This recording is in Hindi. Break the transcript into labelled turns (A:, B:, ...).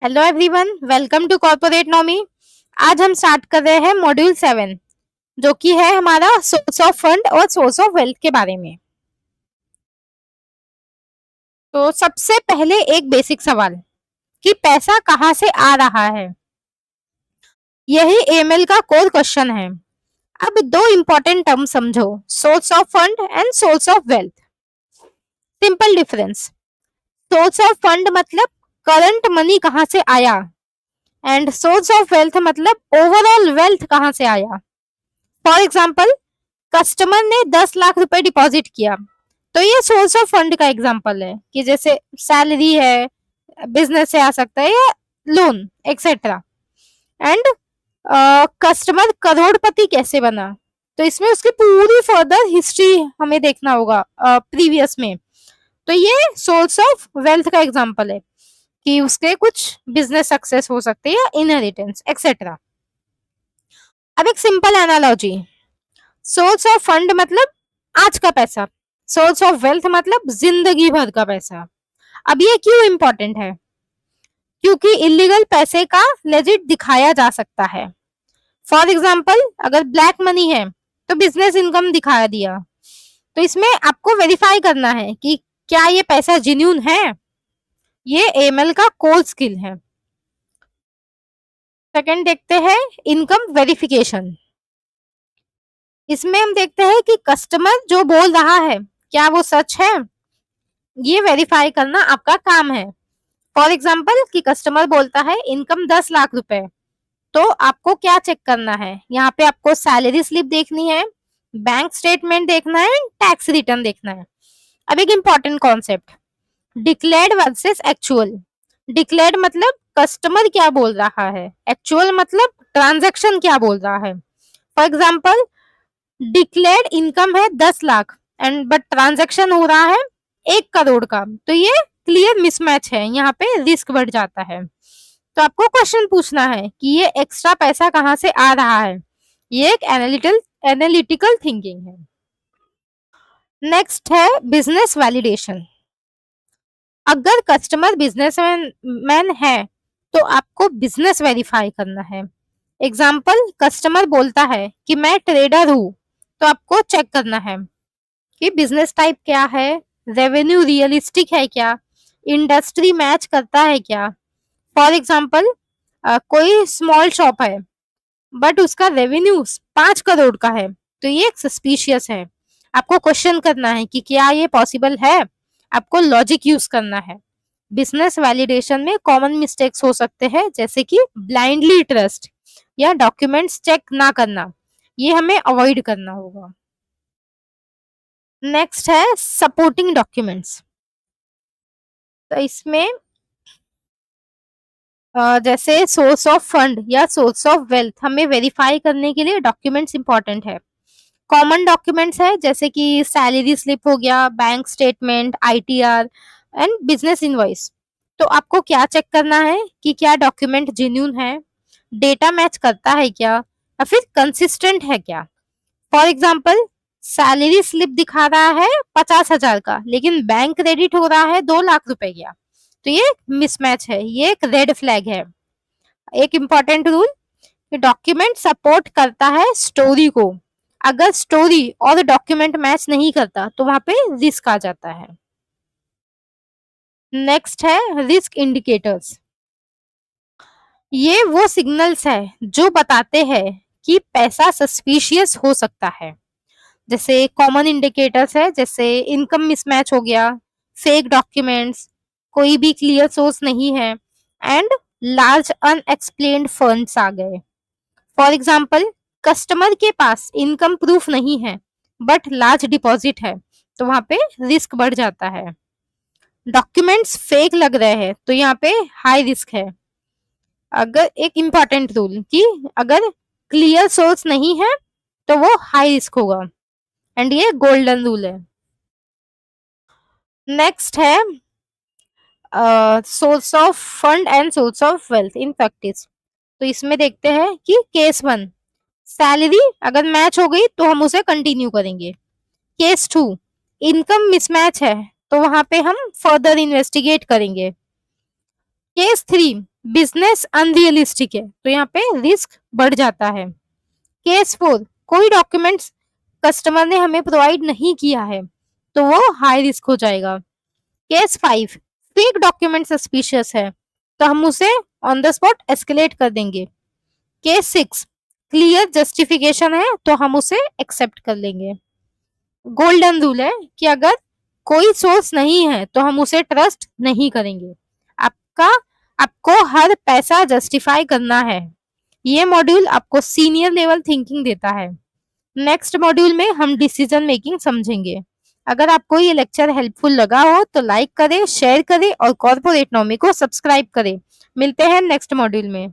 A: Hello everyone, welcome to corporate नॉमी। आज हम स्टार्ट कर रहे हैं मॉड्यूल 7 जो कि है हमारा सोर्स ऑफ फंड और सोर्स ऑफ वेल्थ के बारे में। तो सबसे पहले एक बेसिक सवाल कि पैसा कहाँ से आ रहा है, यही एएमएल का कोर क्वेश्चन है। अब दो इंपॉर्टेंट टर्म समझो, source of fund and source of wealth. Simple difference, source of fund मतलब करंट मनी कहाँ से आया एंड सोर्स ऑफ वेल्थ मतलब ओवरऑल वेल्थ कहाँ से आया। फॉर एग्जाम्पल, कस्टमर ने 10 लाख रुपए डिपॉजिट किया, तो ये सोर्स ऑफ फंड का एग्जांपल है कि जैसे सैलरी है, बिजनेस से आ सकता है या लोन एक्सेट्रा। एंड कस्टमर करोड़पति कैसे बना, तो इसमें उसकी पूरी फर्दर हिस्ट्री हमें देखना होगा प्रीवियस में। तो ये सोर्स ऑफ वेल्थ का एग्जांपल है कि उसके कुछ बिजनेस सक्सेस हो सकते हैं या इनहेरिटेंस एक्सेट्रा। अब एक simple analogy, source of fund मतलब आज का पैसा, सोर्स ऑफ वेल्थ मतलब जिंदगी भर का पैसा। अब ये क्यों इंपॉर्टेंट है? क्योंकि इलीगल पैसे का लेजिट दिखाया जा सकता है। फॉर एग्जाम्पल, अगर ब्लैक मनी है तो बिजनेस इनकम दिखाया दिया, तो इसमें आपको वेरीफाई करना है कि क्या ये पैसा जेन्यून है। ये एएमएल का कोर स्किल है। सेकंड देखते हैं इनकम वेरिफिकेशन। इसमें हम देखते हैं कि कस्टमर जो बोल रहा है क्या वो सच है, ये वेरीफाई करना आपका काम है। फॉर एग्जाम्पल कि कस्टमर बोलता है इनकम 10 लाख रुपए, तो आपको क्या चेक करना है, यहाँ पे आपको सैलरी स्लिप देखनी है, बैंक स्टेटमेंट देखना है, टैक्स रिटर्न देखना है। अब एक important concept, declared versus actual. Declared मतलब कस्टमर क्या बोल रहा है, एक्चुअल मतलब ट्रांजेक्शन क्या बोल रहा है। फॉर एग्जाम्पल, डिक्लेयर्ड इनकम है 10 लाख एंड बट ट्रांजेक्शन हो रहा है 1 करोड़ का, तो ये क्लियर मिसमैच है, यहाँ पे रिस्क बढ़ जाता है। तो आपको क्वेश्चन पूछना है कि ये एक्स्ट्रा पैसा कहाँ से आ रहा है। ये एक एनालिटिकल थिंकिंग है। नेक्स्ट है बिजनेस वैलिडेशन। अगर कस्टमर बिजनेसमैन मैन है तो आपको बिजनेस वेरीफाई करना है। एग्जाम्पल, कस्टमर बोलता है कि मैं ट्रेडर हूँ, तो आपको चेक करना है कि बिजनेस टाइप क्या है, रेवेन्यू रियलिस्टिक है क्या, इंडस्ट्री मैच करता है क्या। फॉर एग्जाम्पल, कोई स्मॉल शॉप है बट उसका रेवेन्यू 5 करोड़ का है, तो ये सस्पिशियस है। आपको क्वेश्चन करना है कि क्या ये पॉसिबल है, आपको लॉजिक यूज करना है। बिजनेस वैलिडेशन में कॉमन मिस्टेक्स हो सकते हैं जैसे कि ब्लाइंडली ट्रस्ट या डॉक्यूमेंट्स चेक ना करना, ये हमें अवॉइड करना होगा। नेक्स्ट है सपोर्टिंग डॉक्यूमेंट्स। तो इसमें जैसे सोर्स ऑफ फंड या सोर्स ऑफ वेल्थ हमें वेरीफाई करने के लिए डॉक्यूमेंट्स इंपॉर्टेंट है। कॉमन डॉक्यूमेंट्स है जैसे कि सैलरी स्लिप हो गया, bank statement, ITR and business invoice. तो आपको क्या चेक करना है कि क्या डॉक्यूमेंट जेन्यून है, डेटा मैच करता है क्या, या फिर कंसिस्टेंट है क्या। फॉर एग्जाम्पल, सैलरी स्लिप दिखा रहा है 50,000 का लेकिन बैंक क्रेडिट हो रहा है 2 लाख रुपए का, तो ये मिसमैच है, ये एक रेड फ्लैग है। एक इंपॉर्टेंट रूल कि डॉक्यूमेंट सपोर्ट करता है स्टोरी को, अगर स्टोरी और डॉक्यूमेंट मैच नहीं करता तो वहां पे रिस्क आ जाता है। नेक्स्ट है रिस्क इंडिकेटर्स। ये वो सिग्नल्स है जो बताते हैं कि पैसा सस्पिशियस हो सकता है। जैसे कॉमन इंडिकेटर्स है जैसे इनकम मिसमैच हो गया, फेक डॉक्यूमेंट्स, कोई भी क्लियर सोर्स नहीं है एंड लार्ज अनएक्सप्लेन्ड फंड्स आ गए। फॉर एग्जाम्पल, कस्टमर के पास इनकम प्रूफ नहीं है बट लार्ज डिपॉजिट है, तो वहां पे रिस्क बढ़ जाता है। डॉक्यूमेंट्स फेक लग रहे हैं तो यहाँ पे हाई रिस्क है। अगर एक इंपॉर्टेंट रूल कि अगर क्लियर सोर्स नहीं है तो वो हाई रिस्क होगा एंड ये गोल्डन रूल है। नेक्स्ट है source of fund and source of wealth in practice. तो इसमें देखते हैं कि केस 1, सैलरी अगर मैच हो गई तो हम उसे कंटिन्यू करेंगे। केस 2, इनकम मिसमैच है तो वहां पे हम फर्दर इन्वेस्टिगेट करेंगे। केस 3, बिजनेस अनरियलिस्टिक है, तो यहाँ पे रिस्क बढ़ जाता है। केस 4, कोई डॉक्यूमेंट्स कस्टमर ने हमें प्रोवाइड नहीं किया है, तो वो हाई रिस्क हो जाएगा। केस 5, फेक डॉक्यूमेंट सस्पिशियस है, तो हम उसे ऑन द स्पॉट एस्केलेट कर देंगे। केस 6, क्लियर जस्टिफिकेशन है, तो हम उसे एक्सेप्ट कर लेंगे। गोल्डन रूल है कि अगर कोई सोर्स नहीं है तो हम उसे ट्रस्ट नहीं करेंगे। आपका आपको हर पैसा जस्टिफाई करना है। ये मॉड्यूल आपको सीनियर लेवल थिंकिंग देता है। नेक्स्ट मॉड्यूल में हम डिसीजन मेकिंग समझेंगे। अगर आपको ये लेक्चर हेल्पफुल लगा हो तो लाइक करें, शेयर करें और कॉर्पोरेट नॉमी को सब्सक्राइब करें। मिलते हैं नेक्स्ट मॉड्यूल में।